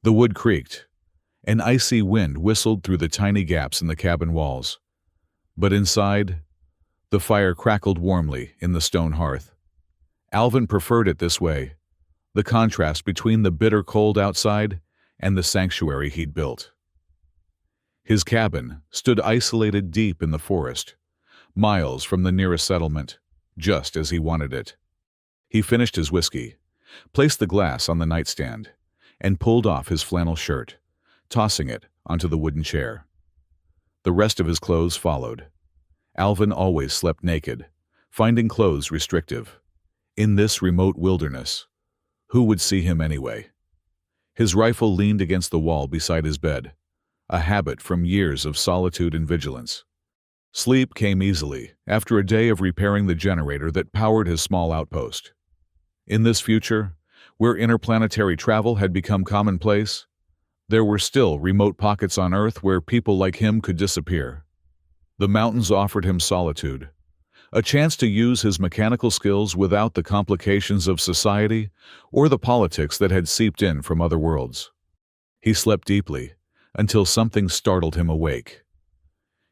The wood creaked. An icy wind whistled through the tiny gaps in the cabin walls. But inside, the fire crackled warmly in the stone hearth. Alvin preferred it this way, the contrast between the bitter cold outside and the sanctuary he'd built. His cabin stood isolated deep in the forest, miles from the nearest settlement, just as he wanted it. He finished his whiskey, placed the glass on the nightstand, and pulled off his flannel shirt, tossing it onto the wooden chair. The rest of his clothes followed. Alvin always slept naked, finding clothes restrictive. In this remote wilderness, who would see him anyway? His rifle leaned against the wall beside his bed, a habit from years of solitude and vigilance. Sleep came easily after a day of repairing the generator that powered his small outpost. In this future, where interplanetary travel had become commonplace, there were still remote pockets on Earth where people like him could disappear. The mountains offered him solitude, a chance to use his mechanical skills without the complications of society or the politics that had seeped in from other worlds. He slept deeply until something startled him awake.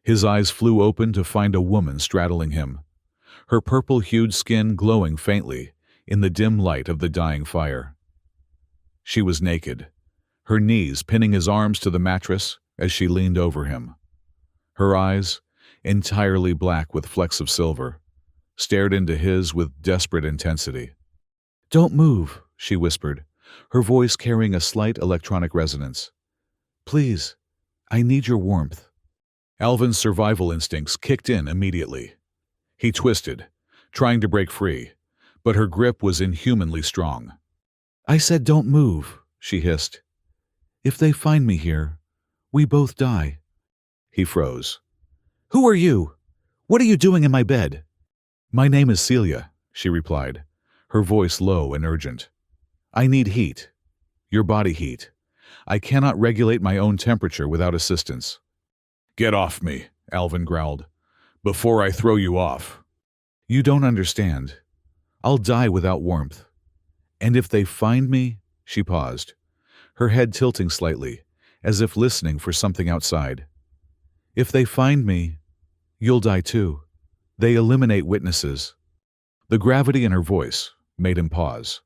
His eyes flew open to find a woman straddling him, her purple-hued skin glowing faintly in the dim light of the dying fire. She was naked, her knees pinning his arms to the mattress as she leaned over him. Her eyes, entirely black with flecks of silver, stared into his with desperate intensity. "Don't move," she whispered, her voice carrying a slight electronic resonance. "Please, I need your warmth." Alvin's survival instincts kicked in immediately. He twisted, trying to break free, but her grip was inhumanly strong. "I said don't move," she hissed. "If they find me here, we both die." He froze. "Who are you? What are you doing in my bed?" "My name is Celia," she replied, her voice low and urgent. "I need heat. Your body heat. I cannot regulate my own temperature without assistance." "Get off me," Alvin growled, "before I throw you off." "You don't understand. I'll die without warmth. And if they find me—" She paused, her head tilting slightly, as if listening for something outside. "If they find me, you'll die too. They eliminate witnesses." The gravity in her voice made him pause.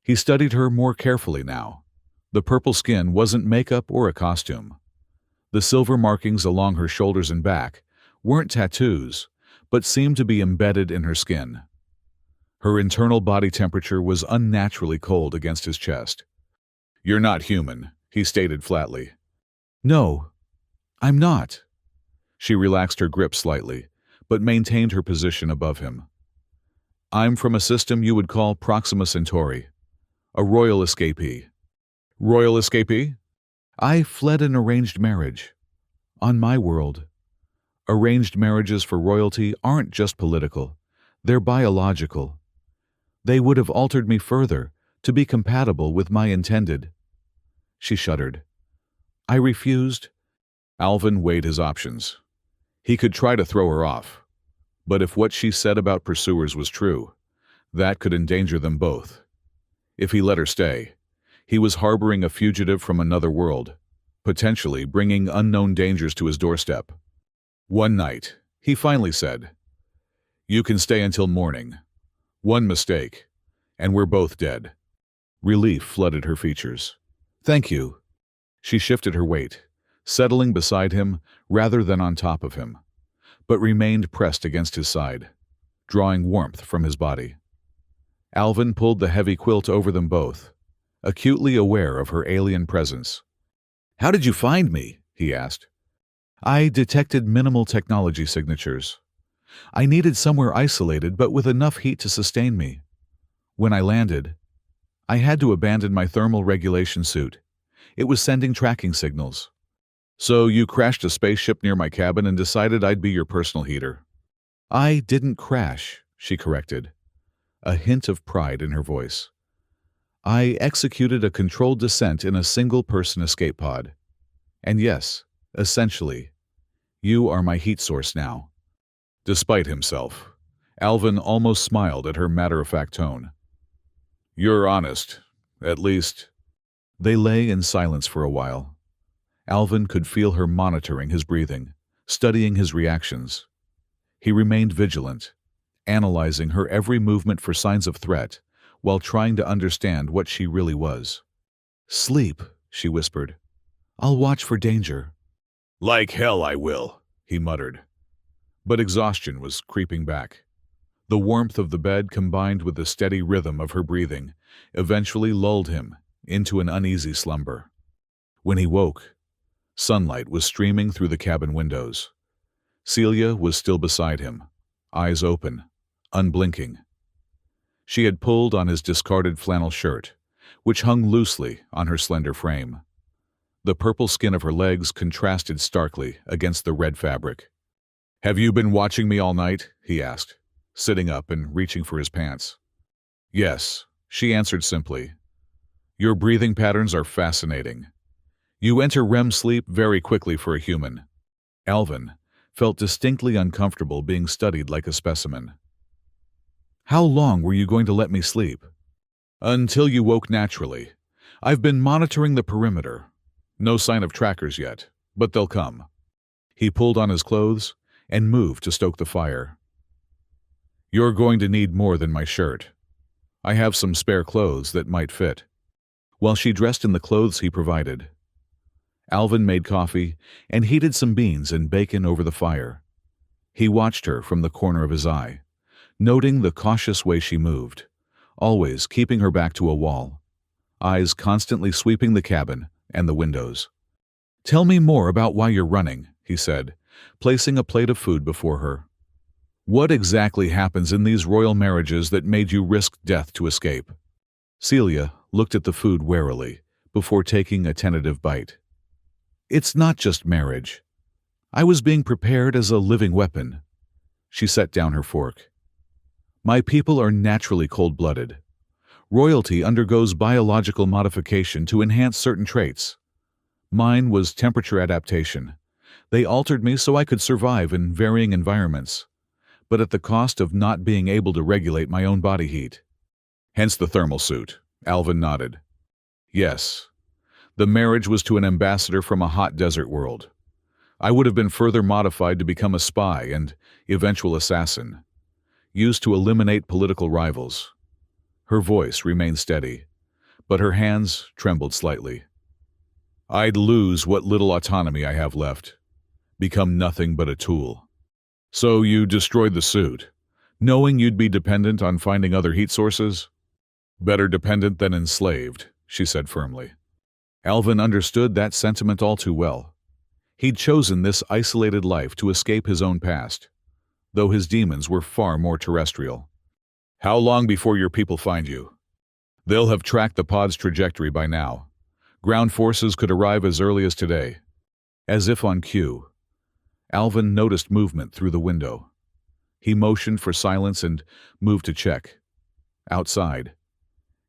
He studied her more carefully now. The purple skin wasn't makeup or a costume. The silver markings along her shoulders and back weren't tattoos, but seemed to be embedded in her skin. Her internal body temperature was unnaturally cold against his chest. "You're not human," he stated flatly. "No, I'm not." She relaxed her grip slightly, but maintained her position above him. "I'm from a system you would call Proxima Centauri, a royal escapee." "Royal escapee?" "I fled an arranged marriage. On my world, arranged marriages for royalty aren't just political, they're biological. They would have altered me further to be compatible with my intended." She shuddered. "I refused." Alvin weighed his options. He could try to throw her off, but if what she said about pursuers was true, that could endanger them both. If he let her stay, he was harboring a fugitive from another world, potentially bringing unknown dangers to his doorstep. One night, he finally said, "You can stay until morning. One mistake, and we're both dead." Relief flooded her features. "Thank you." She shifted her weight, settling beside him rather than on top of him, but remained pressed against his side, drawing warmth from his body. Alvin pulled the heavy quilt over them both, acutely aware of her alien presence. "How did you find me?" he asked. "I detected minimal technology signatures. I needed somewhere isolated but with enough heat to sustain me. When I landed, I had to abandon my thermal regulation suit. It was sending tracking signals." "So you crashed a spaceship near my cabin and decided I'd be your personal heater." "I didn't crash," she corrected, a hint of pride in her voice. "I executed a controlled descent in a single-person escape pod. And yes, essentially, you are my heat source now." Despite himself, Alvin almost smiled at her matter-of-fact tone. "You're honest, at least." They lay in silence for a while. Alvin could feel her monitoring his breathing, studying his reactions. He remained vigilant, analyzing her every movement for signs of threat, while trying to understand what she really was. "Sleep," she whispered. "I'll watch for danger." "Like hell I will," he muttered. But exhaustion was creeping back. The warmth of the bed combined with the steady rhythm of her breathing eventually lulled him into an uneasy slumber. When he woke, sunlight was streaming through the cabin windows. Celia was still beside him, eyes open, unblinking. She had pulled on his discarded flannel shirt, which hung loosely on her slender frame. The purple skin of her legs contrasted starkly against the red fabric. "Have you been watching me all night?" he asked, sitting up and reaching for his pants. "Yes," she answered simply. "Your breathing patterns are fascinating. You enter REM sleep very quickly for a human." Alvin felt distinctly uncomfortable being studied like a specimen. "How long were you going to let me sleep?" "Until you woke naturally. I've been monitoring the perimeter. No sign of trackers yet, but they'll come." He pulled on his clothes and moved to stoke the fire. "You're going to need more than my shirt. I have some spare clothes that might fit." While she dressed in the clothes he provided, Alvin made coffee and heated some beans and bacon over the fire. He watched her from the corner of his eye, noting the cautious way she moved, always keeping her back to a wall, eyes constantly sweeping the cabin and the windows. "Tell me more about why you're running," he said, placing a plate of food before her. "What exactly happens in these royal marriages that made you risk death to escape?" Celia looked at the food warily before taking a tentative bite. "It's not just marriage. I was being prepared as a living weapon." She set down her fork. "My people are naturally cold-blooded. Royalty undergoes biological modification to enhance certain traits. Mine was temperature adaptation. They altered me so I could survive in varying environments, but at the cost of not being able to regulate my own body heat." "Hence the thermal suit," Alvin nodded. "Yes. The marriage was to an ambassador from a hot desert world. I would have been further modified to become a spy and eventual assassin, used to eliminate political rivals." Her voice remained steady, but her hands trembled slightly. "I'd lose what little autonomy I have left, become nothing but a tool." "So you destroyed the suit, knowing you'd be dependent on finding other heat sources?" "Better dependent than enslaved," she said firmly. Alvin understood that sentiment all too well. He'd chosen this isolated life to escape his own past, though his demons were far more terrestrial. "How long before your people find you?" "They'll have tracked the pod's trajectory by now. Ground forces could arrive as early as today." As if on cue, Alvin noticed movement through the window. He motioned for silence and moved to check. Outside,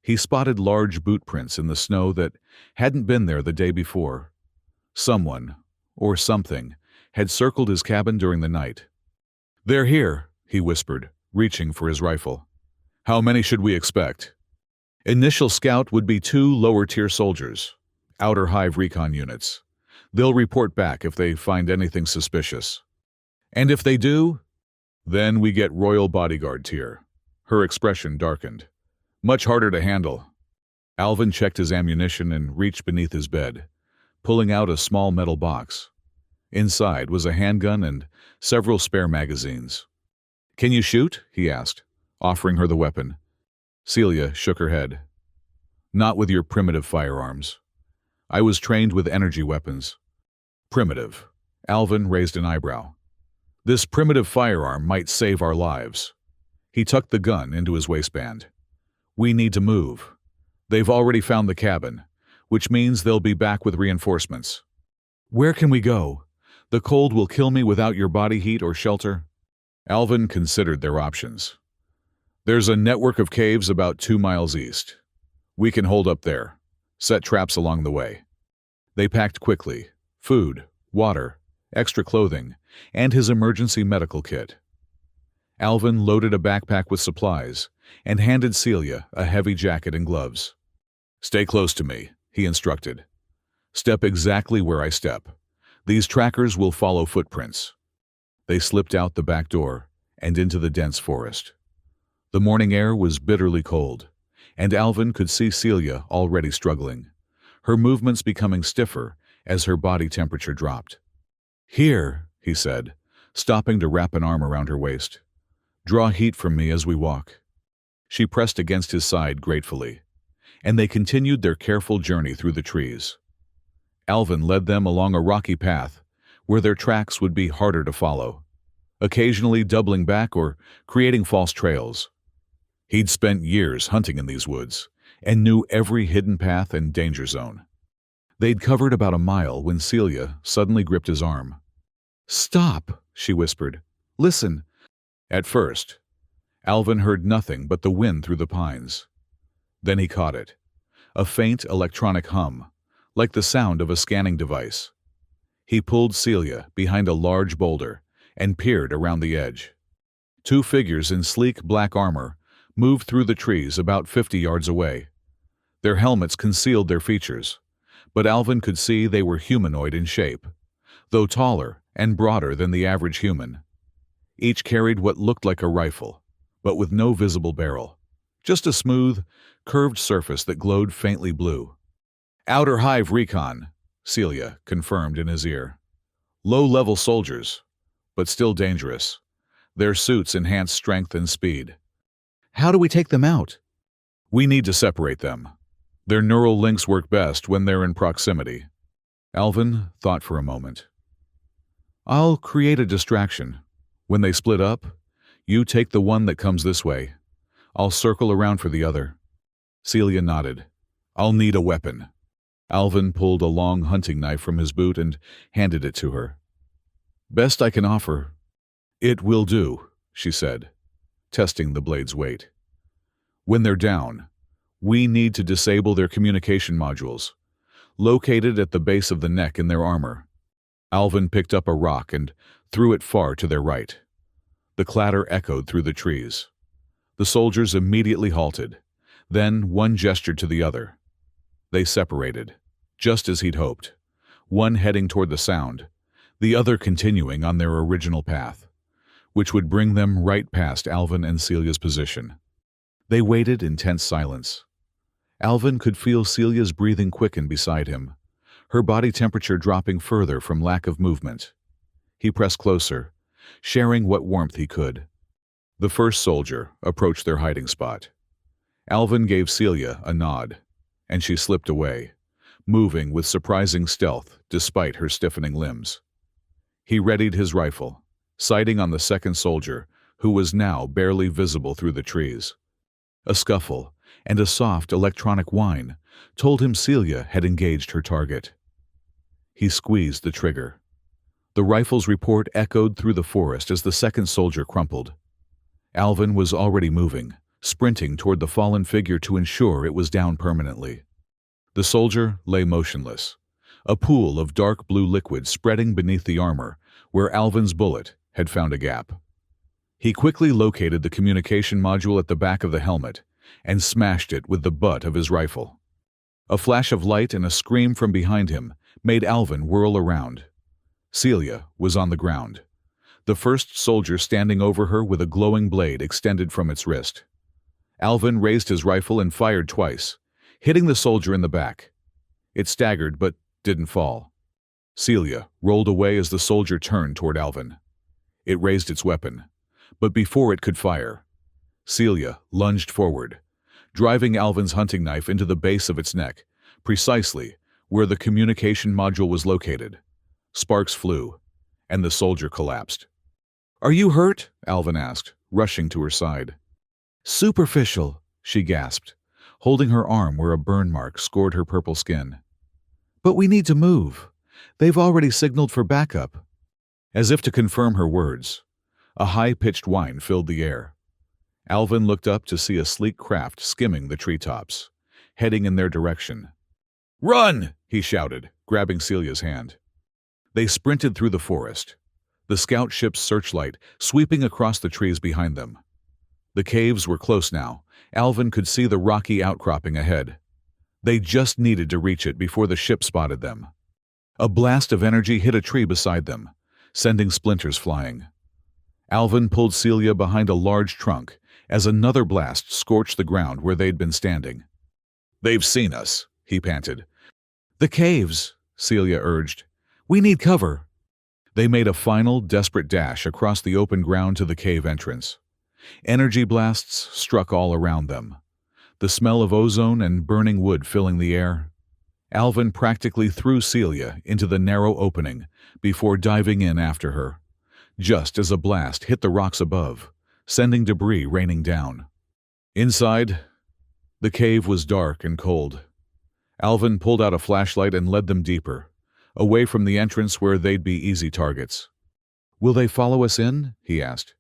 he spotted large boot prints in the snow that hadn't been there the day before. Someone, or something, had circled his cabin during the night. "They're here," he whispered, reaching for his rifle. "How many should we expect?" "Initial scout would be 2 lower-tier soldiers, outer hive recon units. They'll report back if they find anything suspicious." "And if they do?" "Then we get royal bodyguard tier." Her expression darkened. "Much harder to handle." Alvin checked his ammunition and reached beneath his bed, pulling out a small metal box. Inside was a handgun and several spare magazines. "Can you shoot?" he asked, offering her the weapon. Celia shook her head. "Not with your primitive firearms. I was trained with energy weapons." "Primitive." Alvin raised an eyebrow. "This primitive firearm might save our lives." He tucked the gun into his waistband. "We need to move. They've already found the cabin, which means they'll be back with reinforcements." "Where can we go? The cold will kill me without your body heat or shelter." Alvin considered their options. "There's a network of caves about 2 miles east. We can hold up there, set traps along the way." They packed quickly: food, water, extra clothing, and his emergency medical kit. Alvin loaded a backpack with supplies and handed Celia a heavy jacket and gloves. "Stay close to me," he instructed. "Step exactly where I step. These trackers will follow footprints." They slipped out the back door and into the dense forest. The morning air was bitterly cold, and Alvin could see Celia already struggling, her movements becoming stiffer as her body temperature dropped. "Here," he said, stopping to wrap an arm around her waist. "Draw heat from me as we walk." She pressed against his side gratefully, and they continued their careful journey through the trees. Alvin led them along a rocky path where their tracks would be harder to follow, occasionally doubling back or creating false trails. He'd spent years hunting in these woods and knew every hidden path and danger zone. They'd covered about a mile when Celia suddenly gripped his arm. "Stop," she whispered. "Listen." At first, Alvin heard nothing but the wind through the pines. Then he caught it, a faint electronic hum, like the sound of a scanning device. He pulled Celia behind a large boulder and peered around the edge. Two figures in sleek black armor moved through the trees about 50 yards away. Their helmets concealed their features, but Alvin could see they were humanoid in shape, though taller and broader than the average human. Each carried what looked like a rifle, but with no visible barrel, just a smooth, curved surface that glowed faintly blue. "Outer Hive Recon," Celia confirmed in his ear. "Low-level soldiers, but still dangerous. Their suits enhance strength and speed." "How do we take them out?" "We need to separate them. Their neural links work best when they're in proximity." Alvin thought for a moment. "I'll create a distraction. When they split up, you take the one that comes this way. I'll circle around for the other." Celia nodded. "I'll need a weapon." Alvin pulled a long hunting knife from his boot and handed it to her. "Best I can offer." "It will do," she said, testing the blade's weight. "When they're down, we need to disable their communication modules, located at the base of the neck in their armor." Alvin picked up a rock and threw it far to their right. The clatter echoed through the trees. The soldiers immediately halted. Then one gestured to the other. They separated, just as he'd hoped, one heading toward the sound, the other continuing on their original path, which would bring them right past Alvin and Celia's position. They waited in tense silence. Alvin could feel Celia's breathing quicken beside him, her body temperature dropping further from lack of movement. He pressed closer, sharing what warmth he could. The first soldier approached their hiding spot. Alvin gave Celia a nod, and she slipped away, moving with surprising stealth despite her stiffening limbs. He readied his rifle, sighting on the second soldier, who was now barely visible through the trees. A scuffle and a soft electronic whine told him Celia had engaged her target. He squeezed the trigger. The rifle's report echoed through the forest as the second soldier crumpled. Alvin was already moving, sprinting toward the fallen figure to ensure it was down permanently. The soldier lay motionless, a pool of dark blue liquid spreading beneath the armor where Alvin's bullet had found a gap. He quickly located the communication module at the back of the helmet and smashed it with the butt of his rifle. A flash of light and a scream from behind him made Alvin whirl around. Celia was on the ground, the first soldier standing over her with a glowing blade extended from its wrist. Alvin raised his rifle and fired twice, hitting the soldier in the back. It staggered but didn't fall. Celia rolled away as the soldier turned toward Alvin. It raised its weapon, but before it could fire, Celia lunged forward, driving Alvin's hunting knife into the base of its neck, precisely where the communication module was located. Sparks flew, and the soldier collapsed. "Are you hurt?" Alvin asked, rushing to her side. "Superficial," she gasped, holding her arm where a burn mark scored her purple skin. "But we need to move. They've already signaled for backup." As if to confirm her words, a high-pitched whine filled the air. Alvin looked up to see a sleek craft skimming the treetops, heading in their direction. "Run!" he shouted, grabbing Celia's hand. They sprinted through the forest, the scout ship's searchlight sweeping across the trees behind them. The caves were close now. Alvin could see the rocky outcropping ahead. They just needed to reach it before the ship spotted them. A blast of energy hit a tree beside them, sending splinters flying. Alvin pulled Celia behind a large trunk as another blast scorched the ground where they'd been standing. "They've seen us," he panted. "The caves," Celia urged. "We need cover." They made a final, desperate dash across the open ground to the cave entrance. Energy blasts struck all around them, the smell of ozone and burning wood filling the air. Alvin practically threw Celia into the narrow opening before diving in after her, just as a blast hit the rocks above, sending debris raining down. Inside, the cave was dark and cold. Alvin pulled out a flashlight and led them deeper, away from the entrance where they'd be easy targets. "Will they follow us in?" he asked.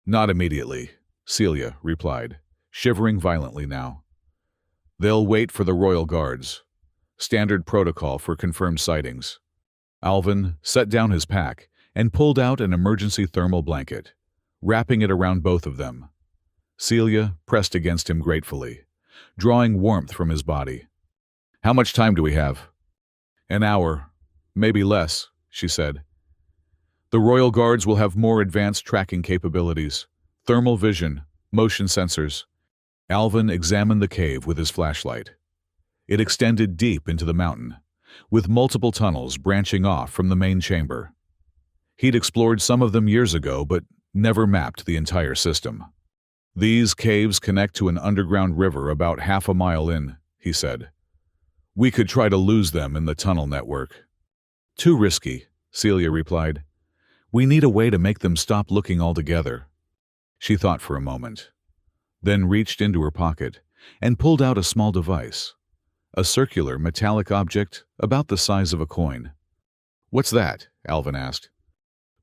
"Not immediately," Celia replied, shivering violently now. "They'll wait for the royal guards. Standard protocol for confirmed sightings." Alvin set down his pack and pulled out an emergency thermal blanket, wrapping it around both of them. Celia pressed against him gratefully, drawing warmth from his body. "How much time do we have?" "An hour, maybe less," she said. "The royal guards will have more advanced tracking capabilities, thermal vision, motion sensors." Alvin examined the cave with his flashlight. It extended deep into the mountain, with multiple tunnels branching off from the main chamber. He'd explored some of them years ago, but never mapped the entire system. "These caves connect to an underground river about half a mile in," he said. "We could try to lose them in the tunnel network." "Too risky," Celia replied. "We need a way to make them stop looking altogether." She thought for a moment, then reached into her pocket and pulled out a small device, a circular metallic object about the size of a coin. "What's that?" Alvin asked.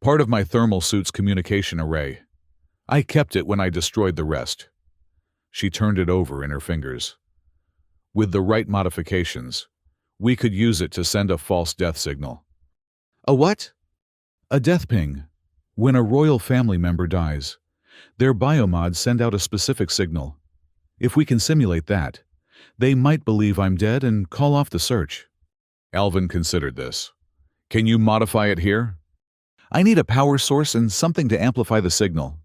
"Part of my thermal suit's communication array. I kept it when I destroyed the rest." She turned it over in her fingers. "With the right modifications, we could use it to send a false death signal." "A what?" "A death ping. When a royal family member dies, their biomods send out a specific signal. If we can simulate that, they might believe I'm dead and call off the search." Alvin considered this. "Can you modify it here?" "I need a power source and something to amplify the signal."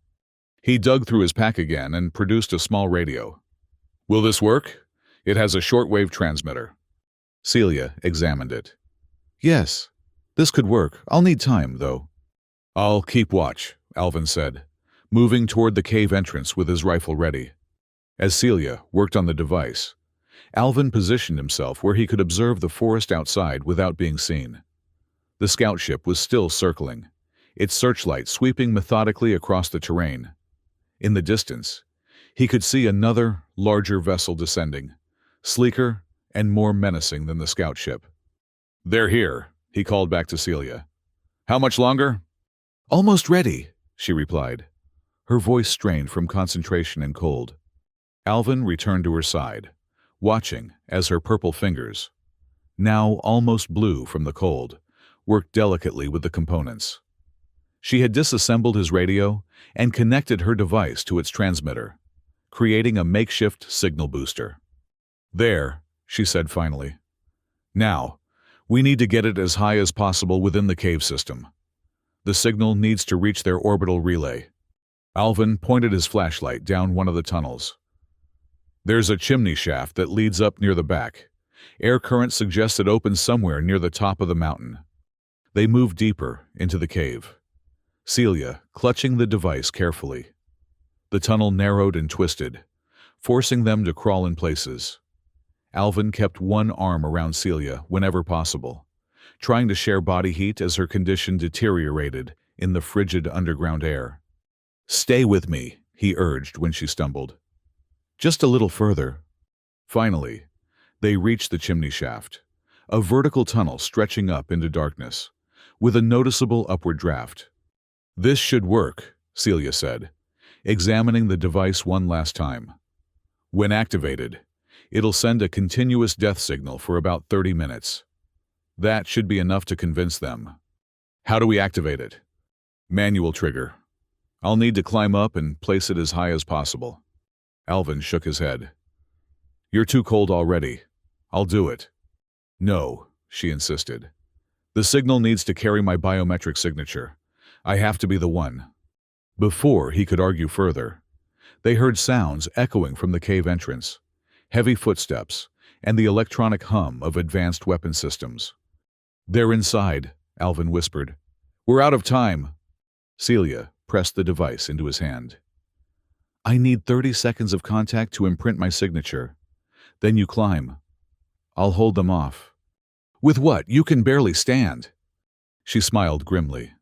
He dug through his pack again and produced a small radio. "Will this work? It has a shortwave transmitter." Celia examined it. "Yes, this could work. I'll need time, though." "I'll keep watch," Alvin said, moving toward the cave entrance with his rifle ready. As Celia worked on the device, Alvin positioned himself where he could observe the forest outside without being seen. The scout ship was still circling, its searchlight sweeping methodically across the terrain. In the distance, he could see another, larger vessel descending, sleeker and more menacing than the scout ship. "They're here," he called back to Celia. "How much longer?" "Almost ready," she replied, her voice strained from concentration and cold. Alvin returned to her side, watching as her purple fingers, now almost blue from the cold, worked delicately with the components. She had disassembled his radio and connected her device to its transmitter, creating a makeshift signal booster. "There," she said finally. "Now, we need to get it as high as possible within the cave system. The signal needs to reach their orbital relay." Alvin pointed his flashlight down one of the tunnels. "There's a chimney shaft that leads up near the back. Air current suggests it opens somewhere near the top of the mountain." They moved deeper into the cave, Celia clutching the device carefully. The tunnel narrowed and twisted, forcing them to crawl in places. Alvin kept one arm around Celia whenever possible, trying to share body heat as her condition deteriorated in the frigid underground air. "Stay with me," he urged when she stumbled. "Just a little further." Finally, they reached the chimney shaft, a vertical tunnel stretching up into darkness, with a noticeable upward draft. "This should work," Celia said, examining the device one last time. "When activated, it'll send a continuous death signal for about 30 minutes. That should be enough to convince them." "How do we activate it?" "Manual trigger. I'll need to climb up and place it as high as possible." Alvin shook his head. "You're too cold already. I'll do it. No, she insisted. The signal needs to carry my biometric signature. I have to be the one. Before he could argue further, they heard sounds echoing from the cave entrance, heavy footsteps, and the electronic hum of advanced weapon systems. They're inside, Alvin whispered. We're out of time. Celia pressed the device into his hand. I need 30 seconds of contact to imprint my signature. Then you climb. I'll hold them off. With what? You can barely stand. She smiled grimly.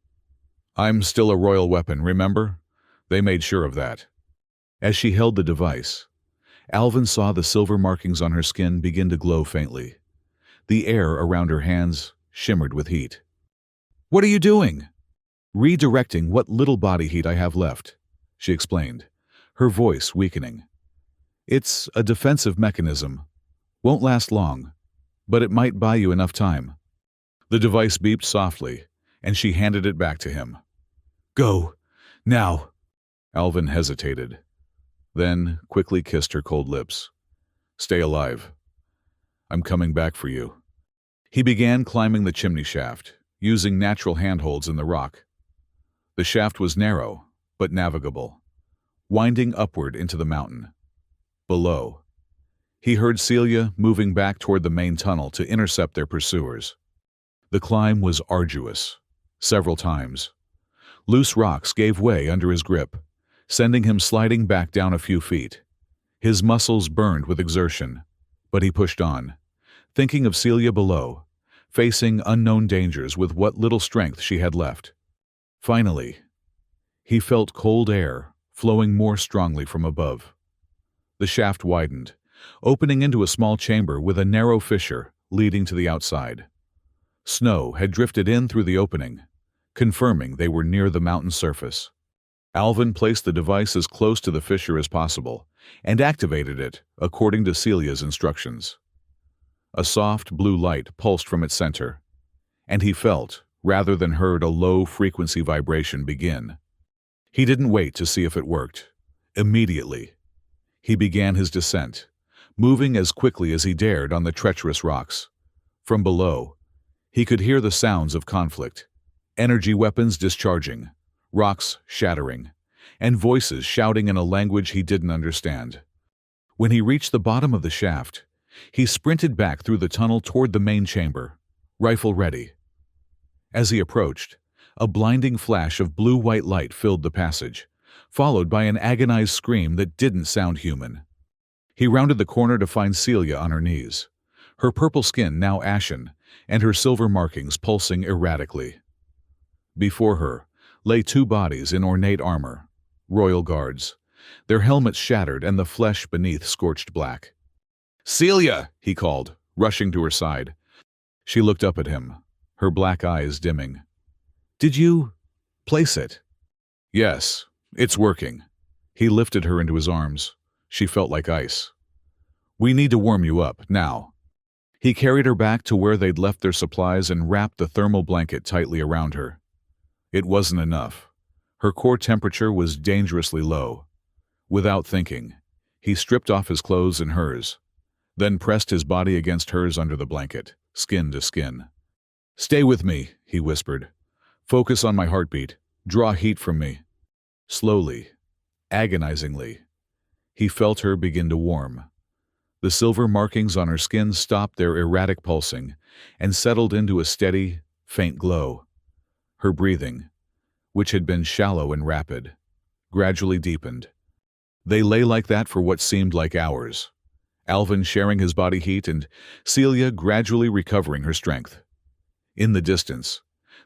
I'm still a royal weapon, remember? They made sure of that. As she held the device, Alvin saw the silver markings on her skin begin to glow faintly. The air around her hands shimmered with heat. What are you doing? Redirecting what little body heat I have left, she explained, her voice weakening. It's a defensive mechanism. Won't last long, but it might buy you enough time. The device beeped softly, and she handed it back to him. Go, now. Alvin hesitated, then quickly kissed her cold lips. Stay alive. I'm coming back for you. He began climbing the chimney shaft, using natural handholds in the rock. The shaft was narrow, but navigable, winding upward into the mountain. Below, he heard Celia moving back toward the main tunnel to intercept their pursuers. The climb was arduous, several times. Loose rocks gave way under his grip, sending him sliding back down a few feet. His muscles burned with exertion, but he pushed on, thinking of Celia below, facing unknown dangers with what little strength she had left. Finally, he felt cold air flowing more strongly from above. The shaft widened, opening into a small chamber with a narrow fissure leading to the outside. Snow had drifted in through the opening, confirming they were near the mountain surface. Alvin placed the device as close to the fissure as possible and activated it according to Celia's instructions. A soft blue light pulsed from its center, and he felt, rather than heard, a low-frequency vibration begin. He didn't wait to see if it worked. Immediately, he began his descent, moving as quickly as he dared on the treacherous rocks. From below, he could hear the sounds of conflict, energy weapons discharging, rocks shattering, and voices shouting in a language he didn't understand. When he reached the bottom of the shaft, he sprinted back through the tunnel toward the main chamber, rifle ready. As he approached, a blinding flash of blue-white light filled the passage, followed by an agonized scream that didn't sound human. He rounded the corner to find Celia on her knees, her purple skin now ashen and her silver markings pulsing erratically. Before her lay two bodies in ornate armor, royal guards, their helmets shattered and the flesh beneath scorched black. "Celia!" he called, rushing to her side. She looked up at him, her black eyes dimming. "Did you place it?" "Yes, it's working." He lifted her into his arms. She felt like ice. "We need to warm you up, now." He carried her back to where they'd left their supplies and wrapped the thermal blanket tightly around her. It wasn't enough. Her core temperature was dangerously low. Without thinking, he stripped off his clothes and hers, then pressed his body against hers under the blanket, skin to skin. "Stay with me," he whispered. "Focus on my heartbeat. Draw heat from me." Slowly, agonizingly, he felt her begin to warm. The silver markings on her skin stopped their erratic pulsing and settled into a steady, faint glow. Her breathing, which had been shallow and rapid, gradually deepened. They lay like that for what seemed like hours, Alvin sharing his body heat and Celia gradually recovering her strength. In the distance,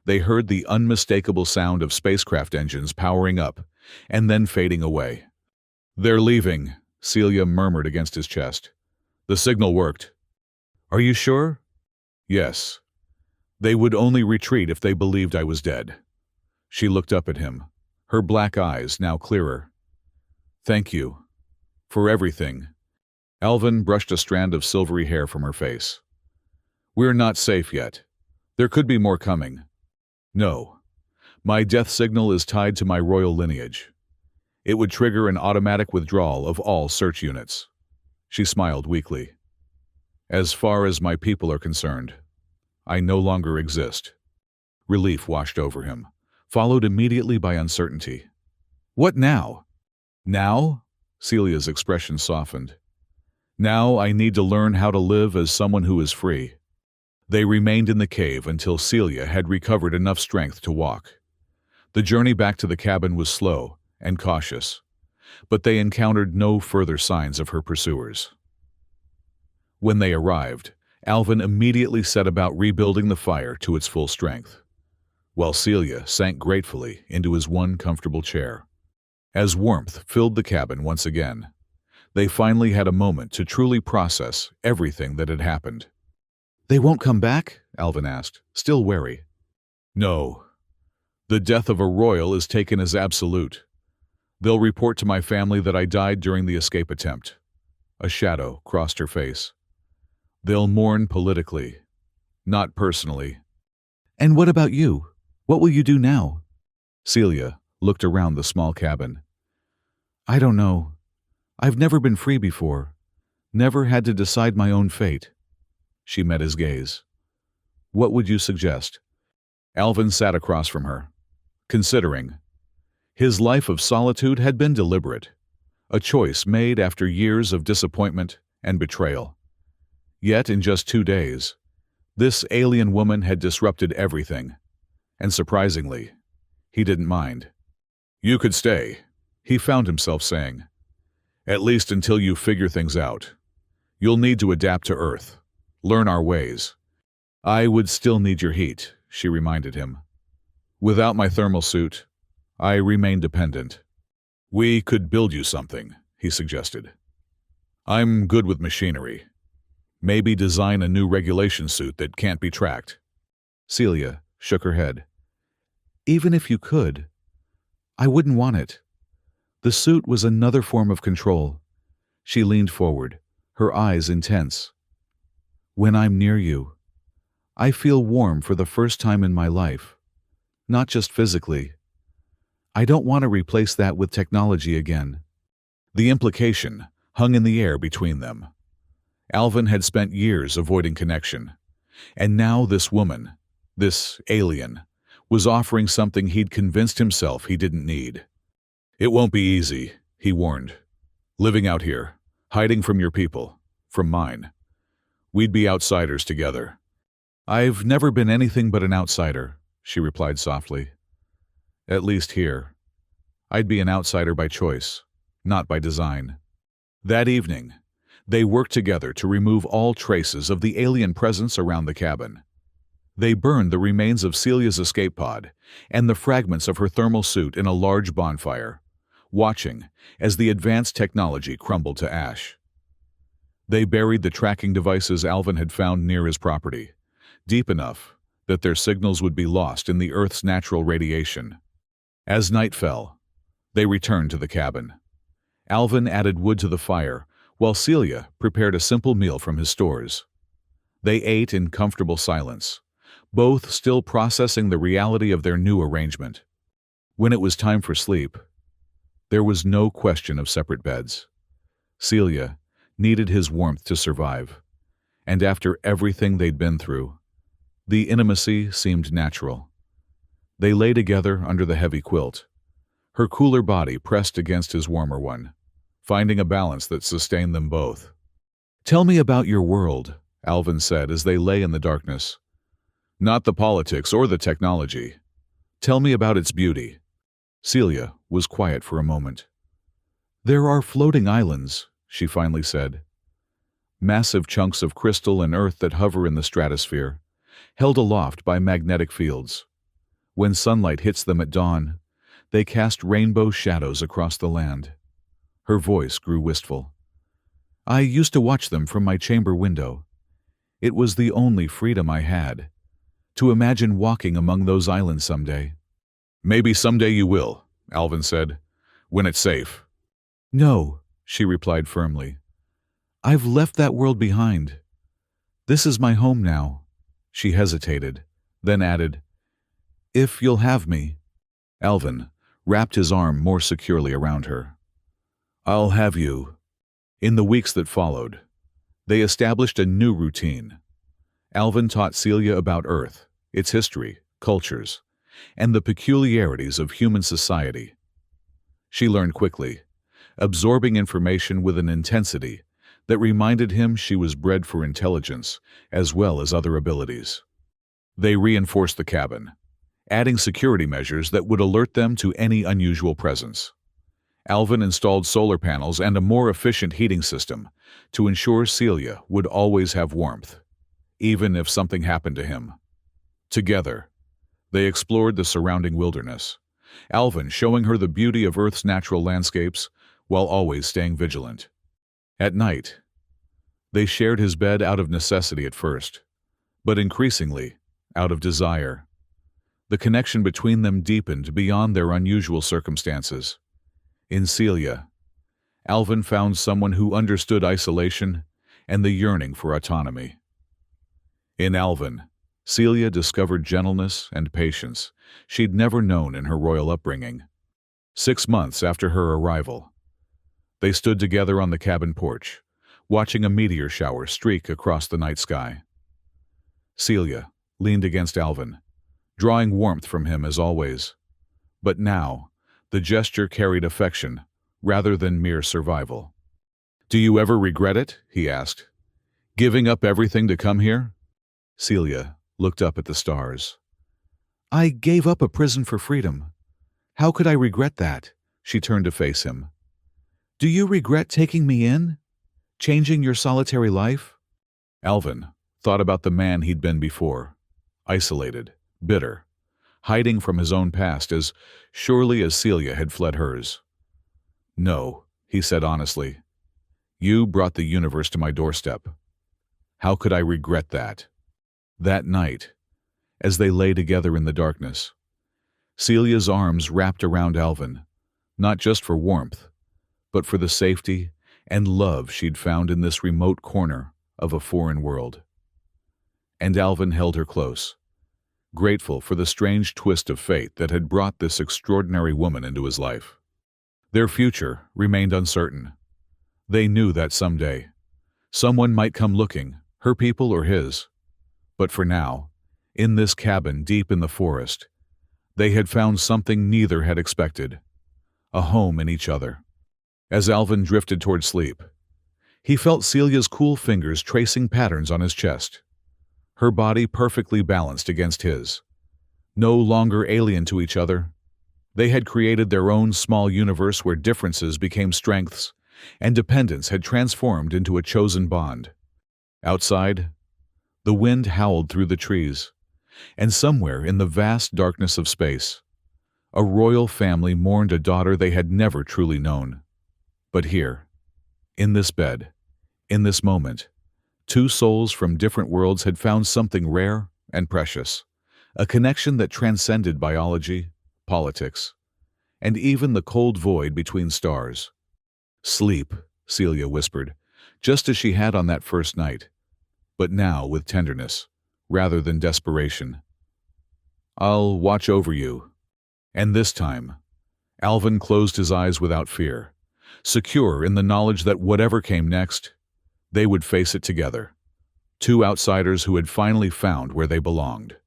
they heard the unmistakable sound of spacecraft engines powering up and then fading away. "They're leaving," Celia murmured against his chest. "The signal worked." "Are you sure?" "Yes. They would only retreat if they believed I was dead." She looked up at him, her black eyes now clearer. "Thank you. For everything." Alvin brushed a strand of silvery hair from her face. "We're not safe yet. There could be more coming." "No. My death signal is tied to my royal lineage. It would trigger an automatic withdrawal of all search units." She smiled weakly. As far as my people are concerned, I no longer exist. Relief washed over him, followed immediately by uncertainty. What now? Now? Celia's expression softened. Now I need to learn how to live as someone who is free. They remained in the cave until Celia had recovered enough strength to walk. The journey back to the cabin was slow and cautious, but they encountered no further signs of her pursuers. When they arrived, Alvin immediately set about rebuilding the fire to its full strength, while Celia sank gratefully into his one comfortable chair. As warmth filled the cabin once again, they finally had a moment to truly process everything that had happened. "They won't come back?" Alvin asked, still wary. "No. The death of a royal is taken as absolute. They'll report to my family that I died during the escape attempt." A shadow crossed her face. "They'll mourn politically, not personally." "And what about you? What will you do now?" Celia looked around the small cabin. "I don't know. I've never been free before. Never had to decide my own fate." She met his gaze. "What would you suggest?" Alvin sat across from her, considering. His life of solitude had been deliberate, a choice made after years of disappointment and betrayal. Yet in just 2 days, this alien woman had disrupted everything, and surprisingly, he didn't mind. "You could stay," he found himself saying. "At least until you figure things out. You'll need to adapt to Earth, learn our ways." "I would still need your heat," she reminded him. "Without my thermal suit, I remain dependent." "We could build you something," he suggested. "I'm good with machinery. Maybe design a new regulation suit that can't be tracked." Celia shook her head. "Even if you could, I wouldn't want it. The suit was another form of control." She leaned forward, her eyes intense. "When I'm near you, I feel warm for the first time in my life. Not just physically. I don't want to replace that with technology again." The implication hung in the air between them. Alvin had spent years avoiding connection, and now this woman, this alien, was offering something he'd convinced himself he didn't need. "It won't be easy," he warned. "Living out here, hiding from your people, from mine. We'd be outsiders together." "I've never been anything but an outsider," she replied softly. "At least here. I'd be an outsider by choice, not by design." That evening, they worked together to remove all traces of the alien presence around the cabin. They burned the remains of Celia's escape pod and the fragments of her thermal suit in a large bonfire, watching as the advanced technology crumbled to ash. They buried the tracking devices Alvin had found near his property, deep enough that their signals would be lost in the Earth's natural radiation. As night fell, they returned to the cabin. Alvin added wood to the fire, while Celia prepared a simple meal from his stores. They ate in comfortable silence, both still processing the reality of their new arrangement. When it was time for sleep, there was no question of separate beds. Celia needed his warmth to survive, and after everything they'd been through, the intimacy seemed natural. They lay together under the heavy quilt, her cooler body pressed against his warmer one, finding a balance that sustained them both. "Tell me about your world," Alvin said as they lay in the darkness. "Not the politics or the technology. Tell me about its beauty." Celia was quiet for a moment. "There are floating islands," she finally said. "Massive chunks of crystal and earth that hover in the stratosphere, held aloft by magnetic fields. When sunlight hits them at dawn, they cast rainbow shadows across the land." Her voice grew wistful. "I used to watch them from my chamber window. It was the only freedom I had, to imagine walking among those islands someday." "Maybe someday you will," Alvin said, "when it's safe." "No," she replied firmly. "I've left that world behind. This is my home now." She hesitated, then added, "If you'll have me." Alvin wrapped his arm more securely around her. "I'll have you." In the weeks that followed, They established a new routine. Alvin taught Celia about Earth, its history, cultures, and the peculiarities of human society. She learned quickly, absorbing information with an intensity that reminded him she was bred for intelligence as well as other abilities. They reinforced the cabin, adding security measures that would alert them to any unusual presence. Alvin installed solar panels and a more efficient heating system to ensure Celia would always have warmth, even if something happened to him. Together, they explored the surrounding wilderness, Alvin showing her the beauty of Earth's natural landscapes while always staying vigilant. At night, they shared his bed out of necessity at first, but increasingly out of desire. The connection between them deepened beyond their unusual circumstances. In Celia, Alvin found someone who understood isolation and the yearning for autonomy. In Alvin, Celia discovered gentleness and patience she'd never known in her royal upbringing. 6 months after her arrival, they stood together on the cabin porch, watching a meteor shower streak across the night sky. Celia leaned against Alvin, drawing warmth from him as always. But now, the gesture carried affection rather than mere survival. "Do you ever regret it?" he asked. "Giving up everything to come here?" Celia looked up at the stars. "I gave up a prison for freedom. How could I regret that?" She turned to face him. "Do you regret taking me in? Changing your solitary life?" Alvin thought about the man he'd been before, isolated, bitter, hiding from his own past as surely as Celia had fled hers. "No," he said honestly. "You brought the universe to my doorstep. How could I regret that?" That night, as they lay together in the darkness, Celia's arms wrapped around Alvin, not just for warmth, but for the safety and love she'd found in this remote corner of a foreign world. And Alvin held her close, grateful for the strange twist of fate that had brought this extraordinary woman into his life. Their future remained uncertain. They knew that someday, someone might come looking, her people or his. But for now, in this cabin deep in the forest, they had found something neither had expected, a home in each other. As Alvin drifted toward sleep, he felt Celia's cool fingers tracing patterns on his chest, her body perfectly balanced against his. No longer alien to each other, they had created their own small universe where differences became strengths, and dependence had transformed into a chosen bond. Outside, the wind howled through the trees, and somewhere in the vast darkness of space, a royal family mourned a daughter they had never truly known. But here, in this bed, in this moment, two souls from different worlds had found something rare and precious, a connection that transcended biology, politics, and even the cold void between stars. "Sleep," Celia whispered, just as she had on that first night, but now with tenderness, rather than desperation. "I'll watch over you." And this time, Alvin closed his eyes without fear, secure in the knowledge that whatever came next, they would face it together. Two outsiders who had finally found where they belonged.